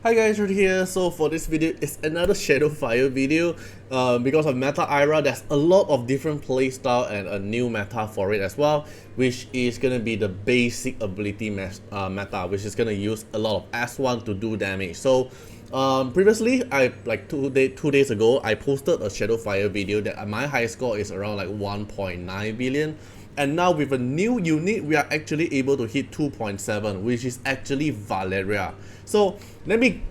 Hi guys, Artiar here. So for this video, it's another Shadowfire video. Because of meta Eira, there's a lot of different playstyle and a new meta for it as well, which is gonna be the basic ability meta, which is gonna use a lot of S1 to do damage. So previously, two days ago, I posted a Shadowfire video that my high score is around like 1.9 billion. And now with a new unit, we are actually able to hit 2.7, which is actually Valeria. So let me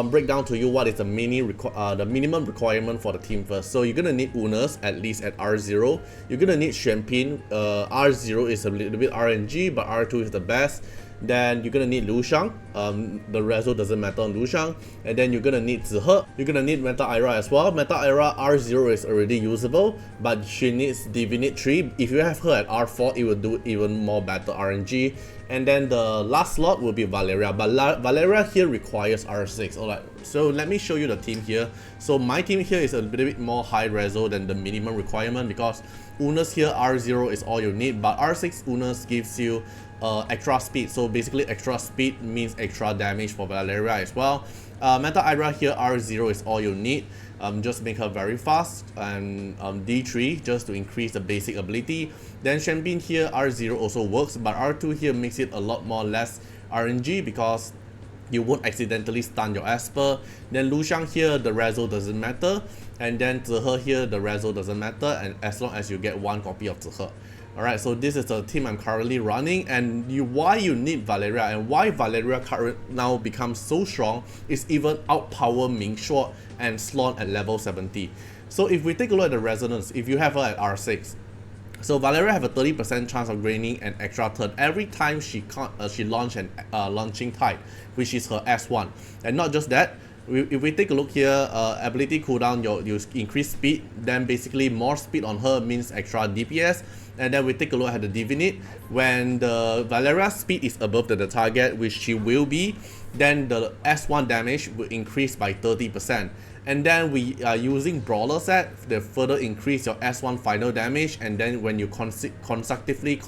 break down to you what is the minimum requirement for the team first. So you're gonna need Unas at least at R0. You're gonna need Champion. R0 is a little bit RNG, but R2 is the best. Then you're gonna need Lu Shang. The reso doesn't matter on Lu Shang. And then you're gonna need Zihe. You're gonna need Meta Eira as well. Meta Eira R0 is already usable, but she needs Divinate 3. If you have her at R4, it will do even more better RNG. And then the last slot will be Valeria, but Valeria here requires R6. Alright, so let me show you the team here. So my team here is a little bit more high reso than the minimum requirement because Unas here R0 is all you need, but R6 Unas gives you extra speed. So basically extra speed means extra damage for Valeria as well. Meta Eira here R0 is all you need. Just make her very fast, and D3 just to increase the basic ability. Then Champion here R0 also works, but R2 here makes it a lot more less RNG because you won't accidentally stun your Esper. Then Lu Shang here, the reso doesn't matter, and then Zihe here, the reso doesn't matter, and as long as you get one copy of Zihe. Alright, so this is the team I'm currently running, and why you need Valeria and why Valeria now becomes so strong is even outpower Ming, Shuo and Slon at level 70. So if we take a look at the resonance, if you have her at R6, so Valeria have a 30% chance of gaining an extra turn every time she launch an launching tide, which is her S1. And not just that, if we take a look here, ability cooldown, you increase speed, then basically more speed on her means extra DPS. And then we take a look at the Divinate. When the Valeria speed is above the target, which she will be, then the S1 damage will increase by 30%. And then we are using Brawler set to further increase your S1 final damage, and then when you consecutively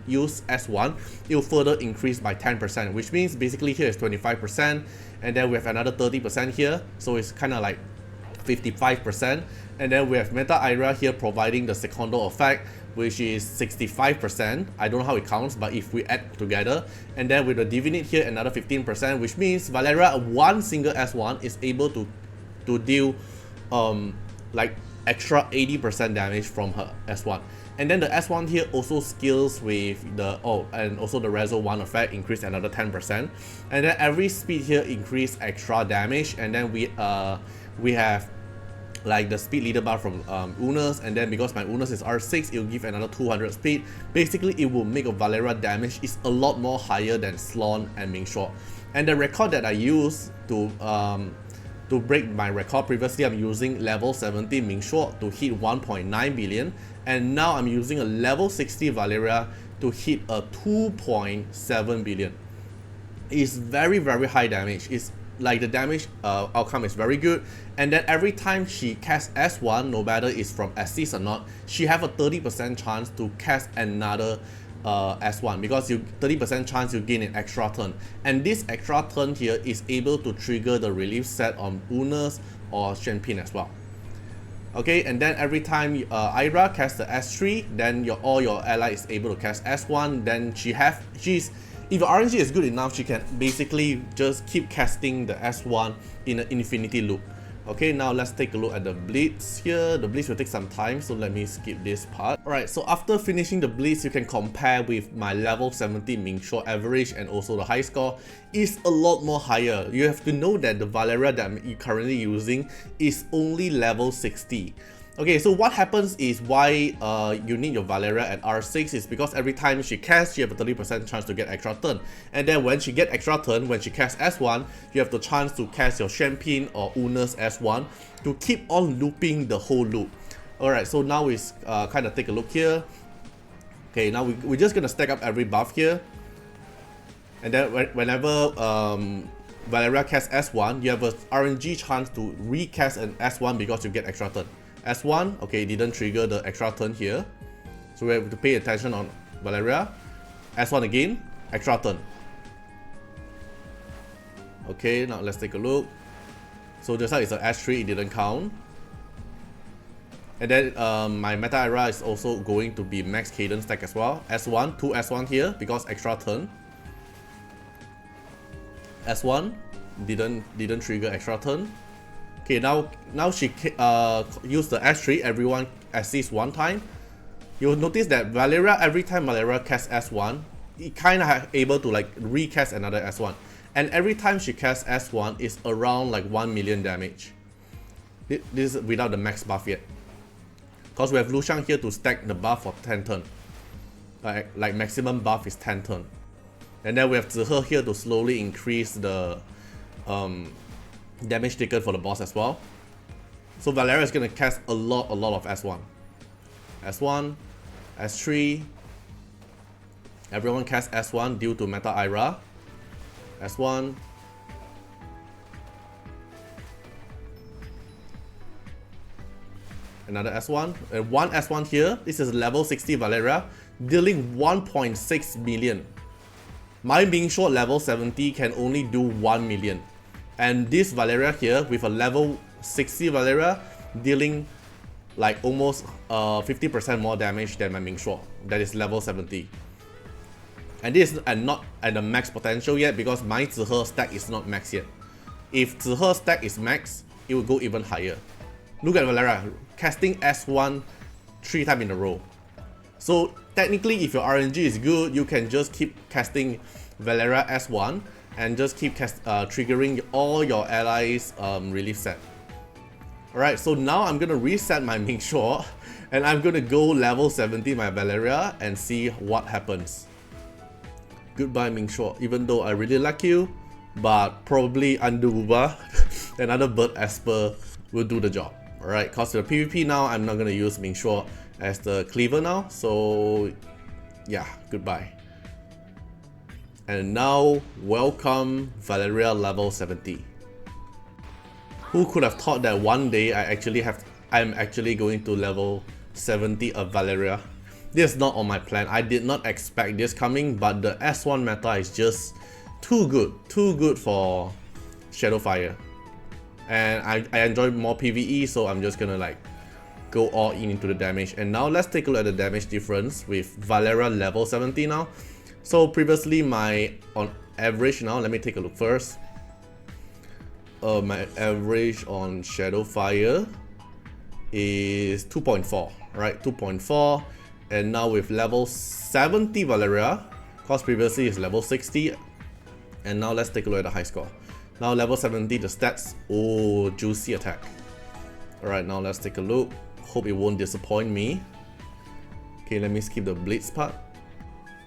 use S1, it will further increase by 10%, which means basically here is 25%, and then we have another 30% here, so it's kind of like 55%. And then we have Meta Eira here providing the Secondo effect, which is 65%. I don't know how it counts, but if we add together, and then with the Divinate here another 15%, which means Valeria one single S1 is able to deal like extra 80% damage from her S1. And then the S1 here also scales with the and also the reso 1 effect increase another 10%. And then every speed here increase extra damage, and then we have like the speed leader bar from Unas, and then because my Unas is R6, it will give another 200 speed. Basically, it will make a Valeria damage is a lot more higher than Slon and Ming Shuo. And the record that I use to break my record, previously I'm using level 70 Ming Shuo to hit 1.9 billion, and now I'm using a level 60 Valeria to hit a 2.7 billion. It's very high damage. It's like the damage outcome is very good, and then every time she casts S1, no matter it's from assist or not, she have a 30% chance to cast another S1, because you 30% chance you gain an extra turn, and this extra turn here is able to trigger the relief set on Unas or Champion as well. Okay, and then every time Eira casts the S3, then all your allies is able to cast S1. Then if your RNG is good enough, she can basically just keep casting the S1 in an infinity loop. Okay, now let's take a look at the Blitz here. The Blitz will take some time, so let me skip this part. Alright, so after finishing the Blitz, you can compare with my level 70 Ming Shuo average, and also the high score is a lot more higher. You have to know that the Valeria that I'm currently using is only level 60. Okay, so what happens is why you need your Valeria at R6 is because every time she casts, you have a 30% chance to get extra turn. And then when she get extra turn, when she casts S1, you have the chance to cast your Champion or Unas S1 to keep on looping the whole loop. Alright, so now we kind of take a look here. Okay, now we're just going to stack up every buff here. And then whenever Valeria casts S1, you have a RNG chance to recast an S1 because you get extra turn. S1, okay, didn't trigger the extra turn here, so we have to pay attention on Valeria. S1 again, extra turn. Okay, now let's take a look. So just like it's an S3, it didn't count. And then my Meta Eira is also going to be max cadence stack as well. S1, 2 S1 here because extra turn. S1 didn't trigger extra turn. Okay, now she used the S3, everyone assists one time. You'll notice that Valeria, every time Valeria casts S1, it kind of able to like recast another S1. And every time she casts S1 is around like 1 million damage. This is without the max buff yet. Because we have Lushang here to stack the buff for 10 turn. Like maximum buff is 10 turn. And then we have Zihe here to slowly increase the damage taken for the boss as well. So Valeria is going to cast a lot of S1. S1, S3. Everyone casts S1 due to Meta Eira. S1. Another S1. And one S1 here. This is level 60 Valeria, dealing 1.6 million. My Ming Shuo level 70 can only do 1 million. And this Valeria here with a level 60 Valeria dealing like almost 50% more damage than my Ming Shuo. That is level 70. And this is not at the max potential yet because my Zihe stack is not max yet. If Zihe stack is max, it will go even higher. Look at Valeria casting S1 3 times in a row. So technically, if your RNG is good, you can just keep casting Valeria S1 and just keep triggering all your allies' relief set. Alright, so now I'm gonna reset my Ming Shuo and I'm gonna go level 70 my Valeria and see what happens. Goodbye Ming Shuo, even though I really like you, but probably Anduba, another bird Esper will do the job. Alright, cause for the PvP now, I'm not gonna use Ming Shuo as the cleaver now, so yeah, goodbye. And now, welcome Valeria level 70. Who could have thought that one day I'm actually going to level 70 of Valeria? This is not on my plan. I did not expect this coming, but the S1 meta is just too good for Shadowfire. And I enjoy more PvE, so I'm just gonna like go all in into the damage. And now let's take a look at the damage difference with Valeria level 70 now. So previously on average now, let me take a look first. My average on Shadowfire is 2.4, right? 2.4. And now with level 70 Valeria, cause previously is level 60. And now let's take a look at the high score. Now level 70, the stats, oh, juicy attack. Alright, now let's take a look. Hope it won't disappoint me. Okay, let me skip the blitz part.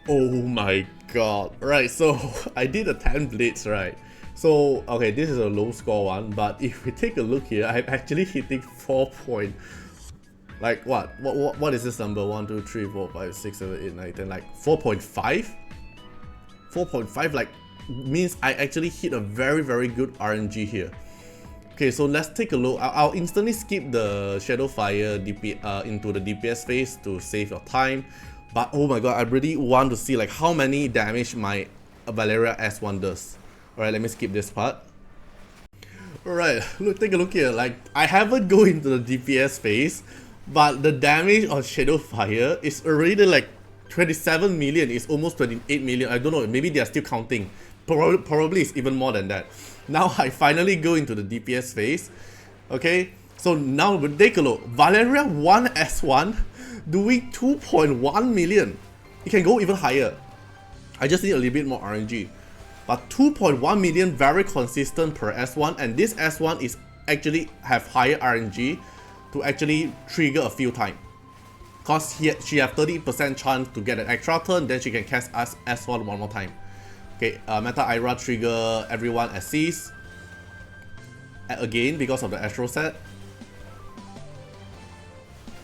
Oh my god. Right, so I did a 10 blitz, right? So, okay, this is a low score one, but if we take a look here, I'm actually hitting 4 point. Like what is this number? 1, 2, 3, 4, 5, 6, 7, 8, 9, 10, like 4.5? 4.5 like means I actually hit a very good RNG here. Okay, so let's take a look. I'll instantly skip the Shadowfire into the DPS phase to save your time. But oh my god, I really want to see like how many damage my Valeria S1 does. Alright, let me skip this part. Alright, take a look here. Like, I haven't go into the DPS phase, but the damage on Shadowfire is already like 27 million. It's almost 28 million. I don't know, maybe they are still counting. Probably it's even more than that. Now I finally go into the DPS phase. Okay, so now we'll take a look. Valeria 1 S1 doing 2.1 million. It can go even higher. I just need a little bit more RNG. But 2.1 million very consistent per S1, and this S1 is actually have higher RNG to actually trigger a few times. Cause she have 30% chance to get an extra turn, then she can cast S1 one more time. Okay, Meta Eira trigger everyone assist again because of the Astro set.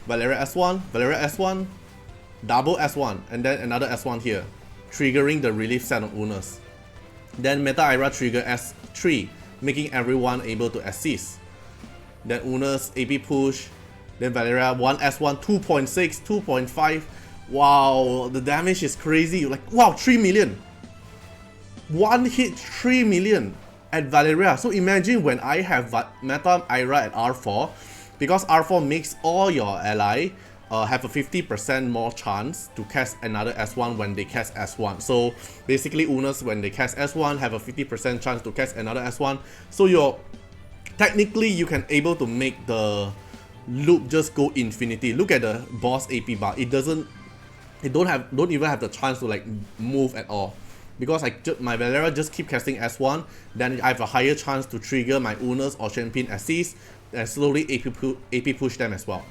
Valeria S1, double S1, and then another S1 here, triggering the relief set on Unas. Then Meta Eira trigger S3, making everyone able to assist. Then Unas AP push. Then Valeria 1 S1, 2.6, 2.5. Wow, the damage is crazy. Like, wow, 3 million. One hit, 3 million. at Valeria. So imagine when I have meta Eira at R4, because R4 makes all your ally have a 50% more chance to cast another S1 when they cast S1. So basically Unas, when they cast S1, have a 50% chance to cast another S1. So technically you can able to make the loop just go infinity. Look at the boss AP bar. It don't even have the chance to like move at all, because my Valeria just keep casting S1, then I have a higher chance to trigger my Unas or champion assist and slowly AP push them as well.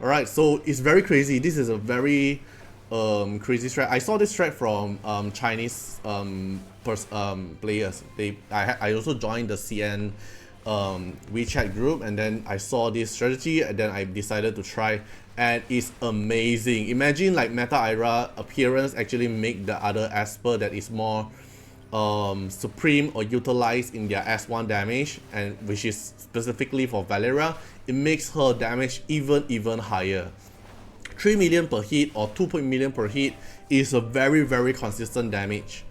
Alright, so it's very crazy. This is a very crazy strat. I saw this strat from Chinese players. I also joined the CN WeChat group, and then I saw this strategy, and then I decided to try, and it's amazing. Imagine like meta Eira appearance actually make the other Esper that is more supreme or utilized in their S1 damage, and which is specifically for Valeria, it makes her damage even higher. 3 million per hit or 2 million per hit is a very consistent damage.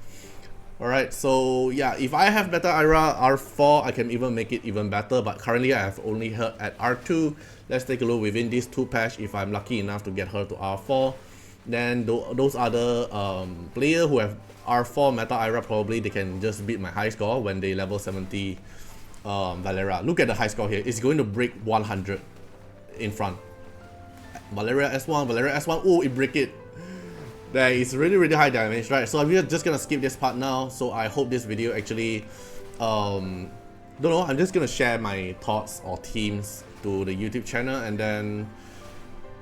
Alright, so yeah, if I have better Eira R4, I can even make it even better, but currently I have only her at R2. Let's take a look within these 2 patch if I'm lucky enough to get her to R4. Then those other players who have R4 meta Eira, probably they can just beat my high score when they level 70 Valeria. Look at the high score here, it's going to break 100 in front. Valeria S1, oh, it break it. There is really high damage, right? So I'm just gonna skip this part now. So I hope this video actually, don't know, I'm just gonna share my thoughts or themes to the YouTube channel, and then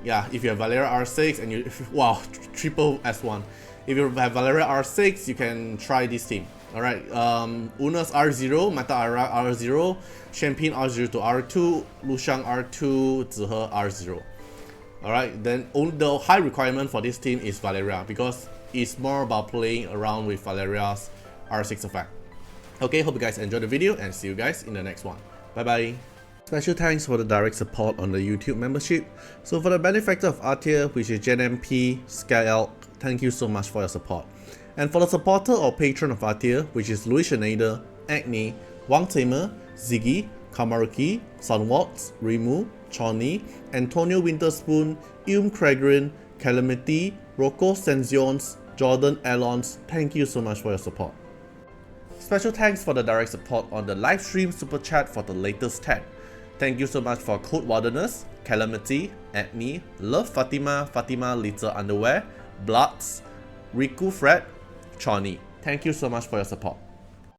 yeah, if you have Valeria R6 and you, wow, triple S1. If you have Valeria R6, you can try this team. Alright, Unas R0, Meta Eira R0, Champion R0 to R2, Lushang R2, Zihe R0. Alright, then the high requirement for this team is Valeria, because it's more about playing around with Valeria's R6 effect. Okay, hope you guys enjoyed the video, and see you guys in the next one. Bye bye. Special thanks for the direct support on the YouTube membership. So for the benefactor of Artiar, which is JNMP, Skyelk, thank you so much for your support. And for the supporter or patron of Artiar, which is Louis Schneider, Agni, Wang Tamer, Ziggy, Kamaruki, Sunwaltz, Rimu, Choni, Antonio Winterspoon, Cragrin, Calamity, Rocco Senzions, Jordan Alons, thank you so much for your support. Special thanks for the direct support on the live stream super chat for the latest tag. Thank you so much for Code Wardeners, Calamity, Agni, Love Fatima, Fatima Little Underwear, Bloods, Riku Fred, Choni. Thank you so much for your support.